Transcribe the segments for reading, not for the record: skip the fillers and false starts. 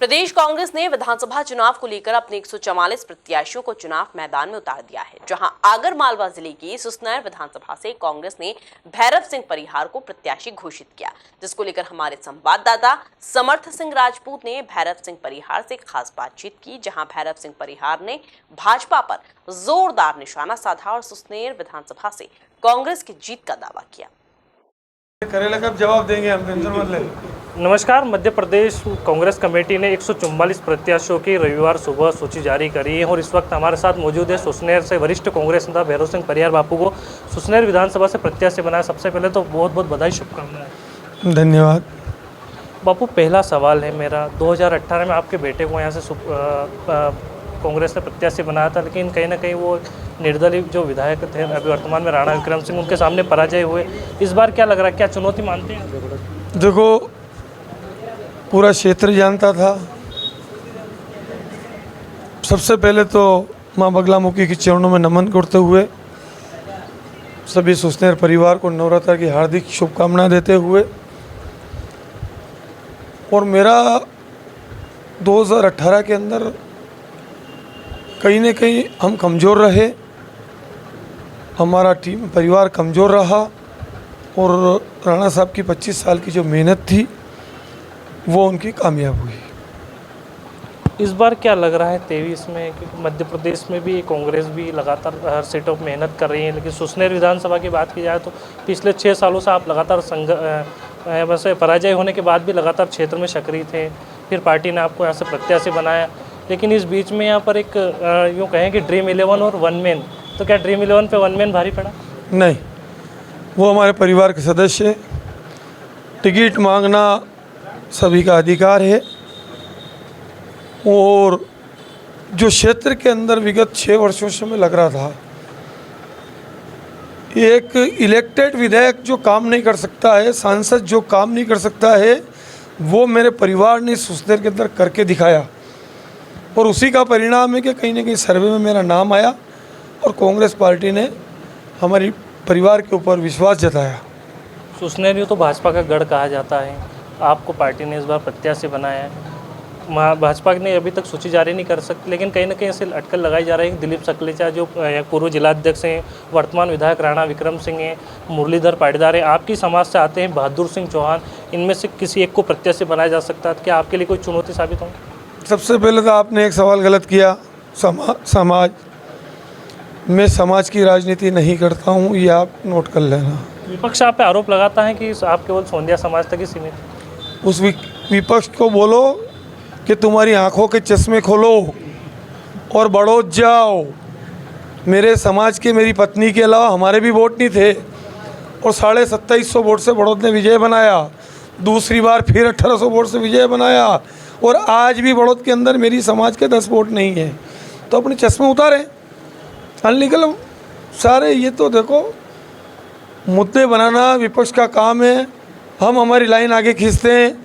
प्रदेश कांग्रेस ने विधानसभा चुनाव को लेकर अपने 144 प्रत्याशियों को चुनाव मैदान में उतार दिया है, जहां आगर मालवा जिले की सुसनेर विधानसभा से कांग्रेस ने भैरव सिंह परिहार को प्रत्याशी घोषित किया, जिसको लेकर हमारे संवाददाता समर्थ सिंह राजपूत ने भैरव सिंह परिहार से खास बातचीत की, जहां भैरव सिंह परिहार ने भाजपा पर जोरदार निशाना साधा और सुसनेर विधानसभा से कांग्रेस की जीत का दावा किया। करेला कब जवाब देंगे, हम टेंशन मत लें। नमस्कार। मध्य प्रदेश कांग्रेस कमेटी ने 144 प्रत्याशियों की रविवार सुबह सूची जारी करी है और इस वक्त हमारे साथ मौजूद है सुसनेर से वरिष्ठ कांग्रेस नेता भैरव सिंह परिहार। बापू को सुसनेर विधानसभा से प्रत्याशी बनाया, सबसे पहले तो बहुत बहुत बधाई, शुभकामनाएं। धन्यवाद। बापू, पहला सवाल है मेरा, 2018 में आपके बेटे को यहाँ से कांग्रेस ने प्रत्याशी बनाया था, लेकिन कहीं ना कहीं वो निर्दलीय जो विधायक थे अभी वर्तमान में राणा विक्रम सिंह, उनके सामने पराजय हुए। इस बार क्या लग रहा है, क्या चुनौती मानते हैं? देखो, पूरा क्षेत्र जानता था। सबसे पहले तो माँ बगलामुखी के चरणों में नमन करते हुए सभी सुसनेर परिवार को नवरात्र की हार्दिक शुभकामनाएं देते हुए, और मेरा 2018 के अंदर कहीं न कहीं हम कमज़ोर रहे, हमारा टीम परिवार कमज़ोर रहा, और राणा साहब की 25 साल की जो मेहनत थी वो उनकी कामयाब हुई। इस बार क्या लग रहा है 23 में, क्योंकि मध्य प्रदेश में भी कांग्रेस भी लगातार हर सीटों पर मेहनत कर रही है, लेकिन सुसनेर विधानसभा की बात की जाए तो पिछले 6 सालों से आप लगातार वैसे पराजय होने के बाद भी लगातार क्षेत्र में सक्रिय थे, फिर पार्टी ने आपको यहाँ से प्रत्याशी बनाया, लेकिन इस बीच में यहाँ पर एक यूँ कहें कि ड्रीम 11 और वन मैन, तो क्या ड्रीम 11 पे वन मैन भारी पड़ा? नहीं, वो हमारे परिवार के सदस्य। टिकट मांगना सभी का अधिकार है, और जो क्षेत्र के अंदर विगत 6 वर्षों से मैं लग रहा था, एक इलेक्टेड विधायक जो काम नहीं कर सकता है, सांसद जो काम नहीं कर सकता है, वो मेरे परिवार ने सुसनेर के अंदर करके दिखाया, और उसी का परिणाम है कि कहीं ना कहीं सर्वे में मेरा नाम आया और कांग्रेस पार्टी ने हमारी परिवार के ऊपर विश्वास जताया। सुसनेर तो भाजपा का गढ़ कहा जाता है, आपको पार्टी ने इस बार प्रत्याशी बनाया है। भाजपा ने अभी तक सूची जारी नहीं कर सकती, लेकिन कहीं ना कहीं ऐसे अटकल लगाई जा रही है। दिलीप सकलेचा जो पूर्व जिलाध्यक्ष हैं, वर्तमान विधायक राणा विक्रम सिंह हैं, मुरलीधर पाटीदार हैं, आपकी समाज से आते हैं बहादुर सिंह चौहान, इनमें से किसी एक को प्रत्याशी बनाया जा सकता है, क्या आपके लिए कोई चुनौती साबित हो? सबसे पहले तो आपने एक सवाल गलत किया। समाज, मैं समाज की राजनीति नहीं करता हूँ, ये आप नोट कर लेना। विपक्ष आप पे आरोप लगाता है कि आप केवल सोंदिया समाज तक ही सीमित हैं। उस विपक्ष को बोलो कि तुम्हारी आंखों के चश्मे खोलो और बढ़ोत जाओ। मेरे समाज के, मेरी पत्नी के अलावा हमारे भी वोट नहीं थे, और 2750 वोट से बढ़ोत ने विजय बनाया, दूसरी बार फिर 1800 वोट से विजय बनाया, और आज भी बढ़ोत के अंदर मेरी समाज के 10 वोट नहीं है। तो अपने चश्मे उतारें, अनलीगल सारे। ये तो देखो, मुद्दे बनाना विपक्ष का काम है, हम हमारी लाइन आगे खींचते हैं,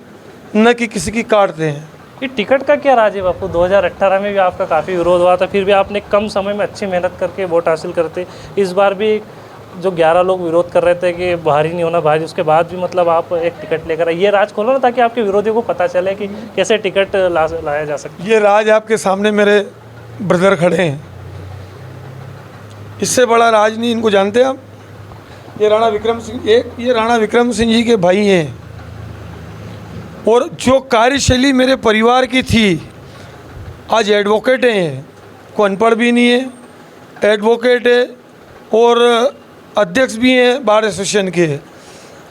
न कि किसी की काटते हैं। ये टिकट का क्या राज है बापू? 2018 में भी आपका काफ़ी विरोध हुआ था, फिर भी आपने कम समय में अच्छी मेहनत करके वोट हासिल करते। इस बार भी जो 11 लोग विरोध कर रहे थे कि भारी नहीं होना भारी, उसके बाद भी मतलब आप एक टिकट लेकर आए। ये राज खोलो ना, ताकि आपके विरोधियों को पता चले कि कैसे टिकट लाया जा सकता है। ये राज आपके सामने मेरे ब्रदर खड़े हैं, इससे बड़ा राज नहीं। इनको जानते हैं आप? ये राणा विक्रम सिंह, ये राणा विक्रम सिंह जी के भाई हैं, और जो कार्यशैली मेरे परिवार की थी, आज एडवोकेट हैं, को अनपढ़ भी नहीं है, एडवोकेट है और अध्यक्ष भी हैं बार एसोसिएशन के।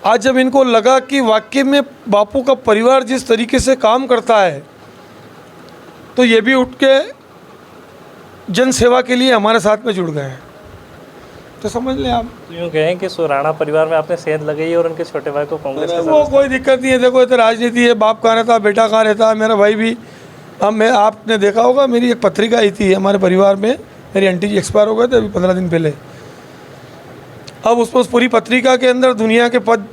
आज जब इनको लगा कि वाकई में बापू का परिवार जिस तरीके से काम करता है, तो ये भी उठ के जन सेवा के लिए हमारे साथ में जुड़ गए। तो समझ लें आप। यूँ कहें कि राणा परिवार में आपने सेंध लगाई और उनके छोटे भाई को कांग्रेस का वो कोई दिक्कत नहीं है। देखो, ये तो राजनीति है, बाप कहाँ रहता, बेटा कहाँ रहता है, मेरा भाई भी। अब आपने देखा होगा, मेरी एक पत्रिका आई थी हमारे परिवार में, मेरी आंटी जी एक्सपायर हो गए थे अभी 15 दिन पहले। अब उस पूरी पत्रिका के अंदर दुनिया के पद,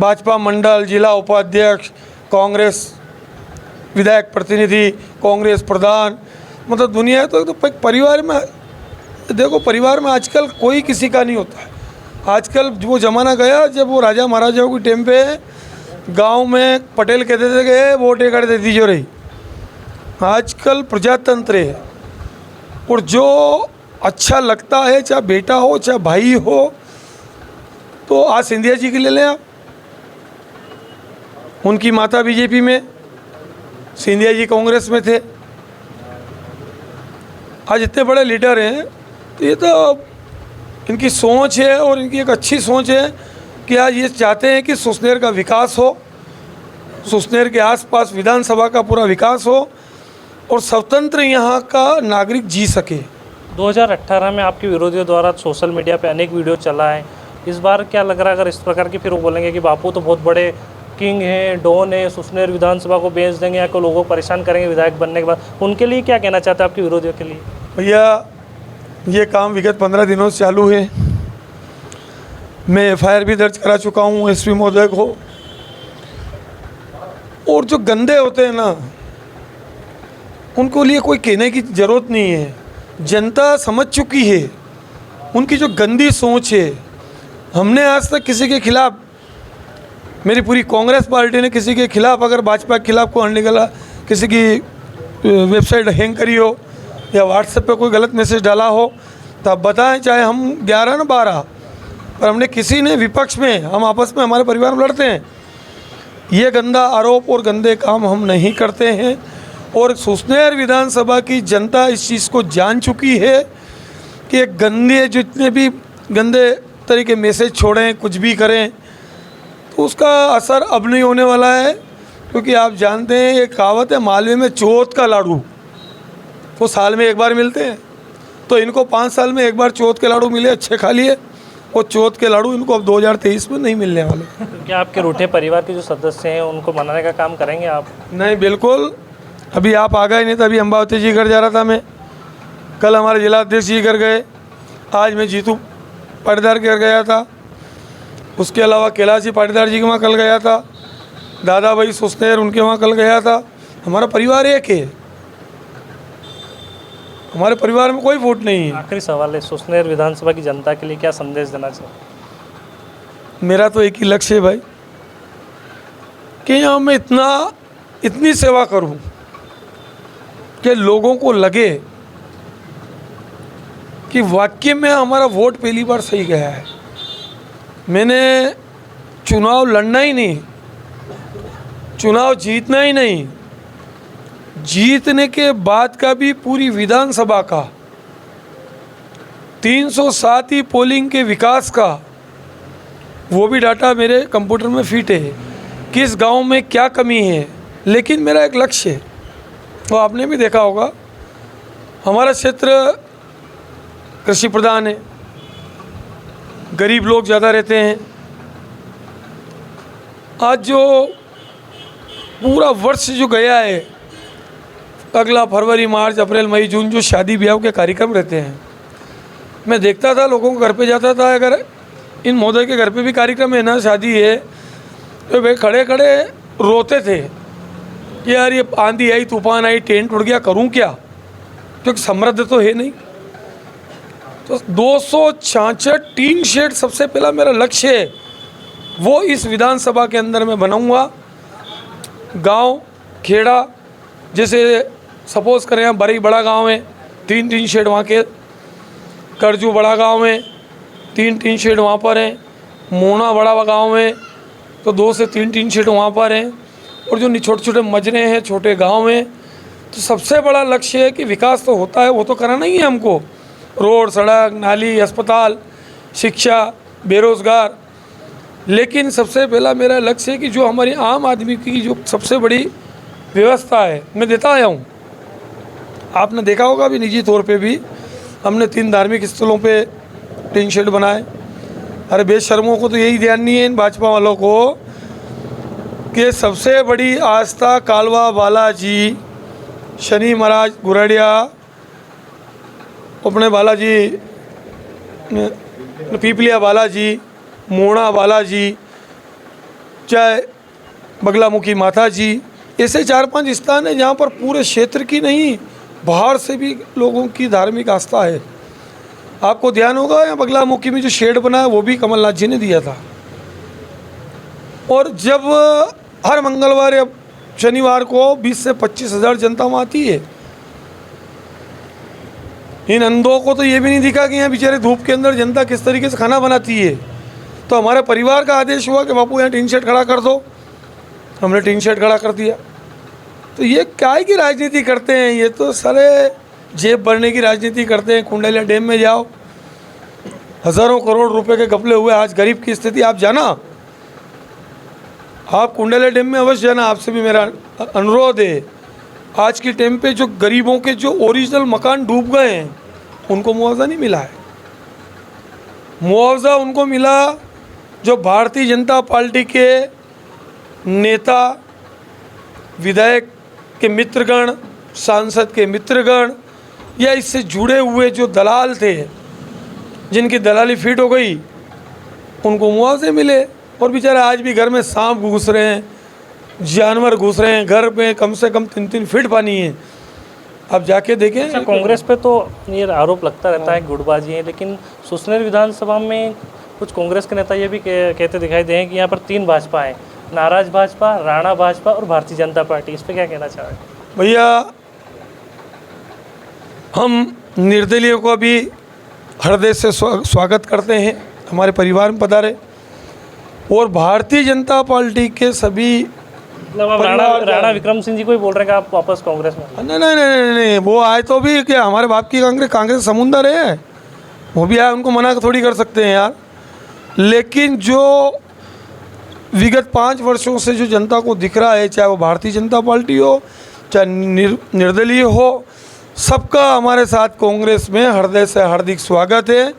भाजपा मंडल, जिला उपाध्यक्ष, कांग्रेस विधायक प्रतिनिधि, कांग्रेस प्रधान, मतलब दुनिया। तो परिवार में देखो, परिवार में आजकल कोई किसी का नहीं होता है। आजकल वो ज़माना गया जब वो राजा महाराजाओं के टाइम पे गांव में पटेल कहते थे कि वोट एक दे दीजिए रही। आजकल प्रजातंत्र है, और जो अच्छा लगता है, चाहे बेटा हो चाहे भाई हो, तो आज सिंधिया जी के ले लें आप। उनकी माता बीजेपी में, सिंधिया जी कांग्रेस में थे। आज इतने बड़े लीडर हैं, तो ये तो इनकी सोच है, और इनकी एक अच्छी सोच है कि आज ये चाहते हैं कि सुसनेर का विकास हो, सुसनेर के आसपास विधानसभा का पूरा विकास हो, और स्वतंत्र यहाँ का नागरिक जी सके। 2018 में आपके विरोधियों द्वारा सोशल मीडिया पे अनेक वीडियो चला है। इस बार क्या लग रहा है, अगर इस प्रकार की फिर वो बोलेंगे कि बापू तो बहुत बड़े किंग हैं, डॉन है, सुसनेर विधानसभा को बेच देंगे या को लोगों को परेशान करेंगे विधायक बनने के बाद, उनके लिए क्या कहना चाहते हैं आपके विरोधियों के लिए? भैया, ये काम विगत 15 दिनों से चालू है। मैं FIR भी दर्ज करा चुका हूँ SP महोदय को। और जो गंदे होते हैं ना, उनको लिए कोई कहने की ज़रूरत नहीं है। जनता समझ चुकी है उनकी जो गंदी सोच है। हमने आज तक किसी के खिलाफ, मेरी पूरी कांग्रेस पार्टी ने किसी के खिलाफ, अगर भाजपा के खिलाफ कोई निकला, किसी की वेबसाइट हैंग करी हो या व्हाट्सएप पे कोई गलत मैसेज डाला हो, तो आप बताएं, चाहे हम 11 ना 12, पर हमने किसी ने विपक्ष में, हम आपस में हमारे परिवार में लड़ते हैं, ये गंदा आरोप और गंदे काम हम नहीं करते हैं। और सुसनेर विधानसभा की जनता इस चीज़ को जान चुकी है कि गंदे, जितने भी गंदे तरीके मैसेज छोड़ें, कुछ भी करें, तो उसका असर अब नहीं होने वाला है। क्योंकि आप जानते हैं, एक कहावत है, मालवे में चौथ का लाड़ू वो साल में एक बार मिलते हैं, तो इनको 5 साल में एक बार चौथ के लाड़ू मिले, अच्छे खा लिए, और चौथ के लाड़ू इनको अब 2023 में नहीं मिलने वाले। क्या आपके रूठे परिवार के जो सदस्य हैं उनको मनाने का काम करेंगे आप? नहीं, बिल्कुल। अभी आप आ गए नहीं, तो अभी अम्बावती जी घर जा रहा था मैं, कल हमारे जिला अध्यक्ष जी घर गए, आज मैं जीतू पाटीदार के घर गया था, उसके अलावा कैलाश जी पाटीदार जी के वहाँ कल गया था, दादा भाई सुसनेर उनके वहाँ कल गया था। हमारा परिवार एक है, हमारे परिवार में कोई वोट नहीं है। आखिरी सवाल है, सुसनेर विधानसभा की जनता के लिए क्या संदेश देना चाहिए? मेरा तो एक ही लक्ष्य है भाई, कि यहाँ मैं इतनी सेवा करूँ कि लोगों को लगे कि वाकई में हमारा वोट पहली बार सही गया है। मैंने चुनाव लड़ना ही नहीं, चुनाव जीतना ही नहीं, जीतने के बाद का भी पूरी विधानसभा का 307 ही पोलिंग के विकास का, वो भी डाटा मेरे कंप्यूटर में फिट है, किस गांव में क्या कमी है। लेकिन मेरा एक लक्ष्य है, तो आपने भी देखा होगा, हमारा क्षेत्र कृषि प्रधान है, गरीब लोग ज़्यादा रहते हैं। आज जो पूरा वर्ष जो गया है, अगला फरवरी, मार्च, अप्रैल, मई, जून, जो शादी ब्याह के कार्यक्रम रहते हैं, मैं देखता था, लोगों के घर पे जाता था, अगर इन महोदय के घर पे भी कार्यक्रम है ना, शादी है, तो वे खड़े खड़े रोते थे कि यार ये आंधी आई, तूफान आई, टेंट उड़ गया, करूं क्या, क्योंकि समृद्ध तो है नहीं। तो 266 टीन शेड सबसे पहला मेरा लक्ष्य है, वो इस विधानसभा के अंदर मैं बनाऊंगा। गांव खेड़ा, जैसे सपोज करें यहाँ बड़ी बड़ा गांव है, 3 टीन शेड वहाँ के, करजू बड़ा गांव में 3 टीन शेड वहाँ पर हैं, मोना बड़ा गांव में तो 2 से 3 टीन शेड वहाँ पर हैं, और जो छोटे छोटे मजरे हैं छोटे गांव में। तो सबसे बड़ा लक्ष्य है कि विकास तो होता है, वो तो कराना ही है हमको, रोड, सड़क, नाली, अस्पताल, शिक्षा, बेरोज़गार। लेकिन सबसे पहला मेरा लक्ष्य है कि जो हमारी आम आदमी की जो सबसे बड़ी व्यवस्था है, मैं देता आया हूँ। आपने देखा होगा अभी निजी तौर पे भी हमने 3 धार्मिक स्थलों पे टीन शेड बनाए। अरे बेशर्मों को तो यही ध्यान नहीं है इन भाजपा वालों को कि सबसे बड़ी आस्था कालवा बालाजी, शनि महाराज गुराड़िया, अपने बालाजी पीपलिया बालाजी, मोना बालाजी, चाहे बगलामुखी माता जी, ऐसे 4-5 स्थान है जहाँ पर पूरे क्षेत्र की नहीं, बाहर से भी लोगों की धार्मिक आस्था है। आपको ध्यान होगा यहाँ बगलामुखी में जो शेड बना है वो भी कमलनाथ जी ने दिया था। और जब हर मंगलवार या शनिवार को 20 से 25 हज़ार जनता वहाँ आती है, इन अंधों को तो ये भी नहीं दिखा कि यहाँ बेचारे धूप के अंदर जनता किस तरीके से खाना बनाती है। तो हमारे परिवार का आदेश हुआ कि बापू यहाँ टीन शेड खड़ा कर दो, हमने टीन शेड खड़ा कर दिया। तो ये काय की राजनीति करते हैं, ये तो सारे जेब भरने की राजनीति करते हैं। कुंडलिया डैम में जाओ, हज़ारों करोड़ रुपए के घपले हुए। आज गरीब की स्थिति आप जाना, आप कुंडलिया डैम में अवश्य जाना, आपसे भी मेरा अनुरोध है। आज के टाइम पे जो गरीबों के जो ओरिजिनल मकान डूब गए हैं उनको मुआवजा नहीं मिला है। मुआवजा उनको मिला जो भारतीय जनता पार्टी के नेता, विधायक के मित्रगण, सांसद के मित्रगण या इससे जुड़े हुए जो दलाल थे जिनकी दलाली फिट हो गई उनको मुआवजे मिले। और बेचारे आज भी घर में सांप घुस रहे हैं, जानवर घुस रहे हैं, घर में कम से कम 3-3 फीट पानी है। आप जाके देखें। अच्छा, कांग्रेस पे तो ये आरोप लगता रहता है गुटबाजी है, लेकिन सुसनेर विधानसभा में कुछ कांग्रेस के नेता ये भी कहते दिखाई दे हैं कि यहाँ पर 3 भाजपा है, नाराज भाजपा, राणा भाजपा और भारतीय जनता पार्टी। इस पर क्या कहना चाहें? भैया, हम निर्दलीयों को भी हृदय से स्वागत करते हैं, हमारे परिवार में पधारे। और भारतीय जनता पार्टी के सभी मतलब आप राणा विक्रम सिंह जी को ही बोल रहे हैं कि आप वापस कांग्रेस में? नहीं नहीं नहीं नहीं, वो आए तो भी क्या हमारे बाप की कांग्रेस समुंदर है, वो भी आए, उनको मना थोड़ी कर सकते हैं यार। लेकिन जो विगत 5 वर्षों से जो जनता को दिख रहा है, चाहे वो भारतीय जनता पार्टी हो चाहे निर्दलीय हो, सबका हमारे साथ कांग्रेस में हृदय से हार्दिक स्वागत है।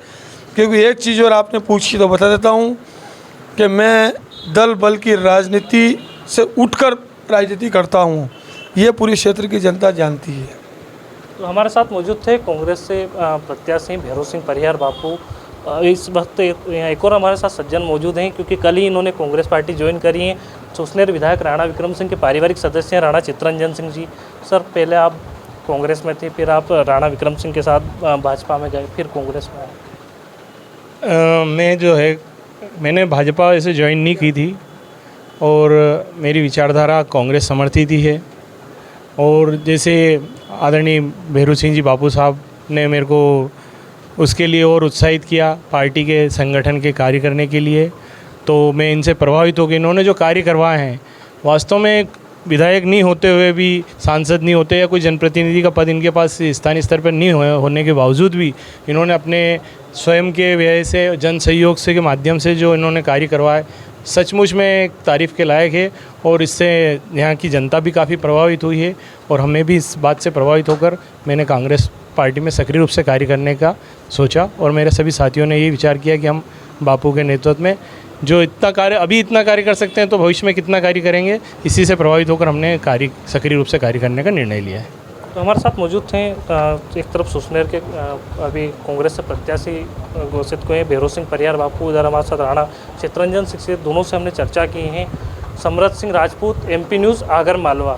क्योंकि एक चीज़ और आपने पूछी तो बता देता हूँ कि मैं दल बल की राजनीति से उठकर राजनीति करता हूँ, ये पूरे क्षेत्र की जनता जानती है। तो हमारे साथ मौजूद थे कांग्रेस से प्रत्याशी भैरव सिंह परिहार बापू। इस वक्त एक और हमारे साथ सज्जन मौजूद हैं, क्योंकि कल ही इन्होंने कांग्रेस पार्टी ज्वाइन करी है। सुसनेर विधायक राणा विक्रम सिंह के पारिवारिक सदस्य हैं राणा चित्तरंजन सिंह जी। सर, पहले आप कांग्रेस में थे, फिर आप राणा विक्रम सिंह के साथ भाजपा में गए, फिर कांग्रेस में आए। मैं जो है मैंने भाजपा ऐसे ज्वाइन नहीं की थी और मेरी विचारधारा कांग्रेस समर्थित ही है। और जैसे आदरणीय भैरव सिंह जी बापू साहब ने मेरे को उसके लिए और उत्साहित किया, पार्टी के संगठन के कार्य करने के लिए, तो मैं इनसे प्रभावित हो गया। इन्होंने जो कार्य करवाए हैं, वास्तव में विधायक नहीं होते हुए भी, सांसद नहीं होते या कोई जनप्रतिनिधि का पद इनके पास स्थानीय स्तर पर नहीं होने के बावजूद भी इन्होंने अपने स्वयं के व्यय से, जन सहयोग से के माध्यम से जो इन्होंने कार्य करवाए, सचमुच में तारीफ़ के लायक है। और इससे यहाँ की जनता भी काफ़ी प्रभावित हुई है और हमें भी इस बात से प्रभावित होकर मैंने कांग्रेस पार्टी में सक्रिय रूप से कार्य करने का सोचा। और मेरे सभी साथियों ने ये विचार किया कि हम बापू के नेतृत्व में जो इतना कार्य कर सकते हैं तो भविष्य में कितना कार्य करेंगे, इसी से प्रभावित होकर हमने सक्रिय रूप से कार्य करने का निर्णय लिया है। तो हमारे साथ मौजूद थे एक तरफ सुसनेर के अभी कांग्रेस से प्रत्याशी घोषित हुए भैरव सिंह परिहार बापू, इधर हमारे साथ राणा चित्तरंजन सिंह से, दोनों से हमने चर्चा की है। समरथ सिंह राजपूत, MP न्यूज़, आगर मालवा।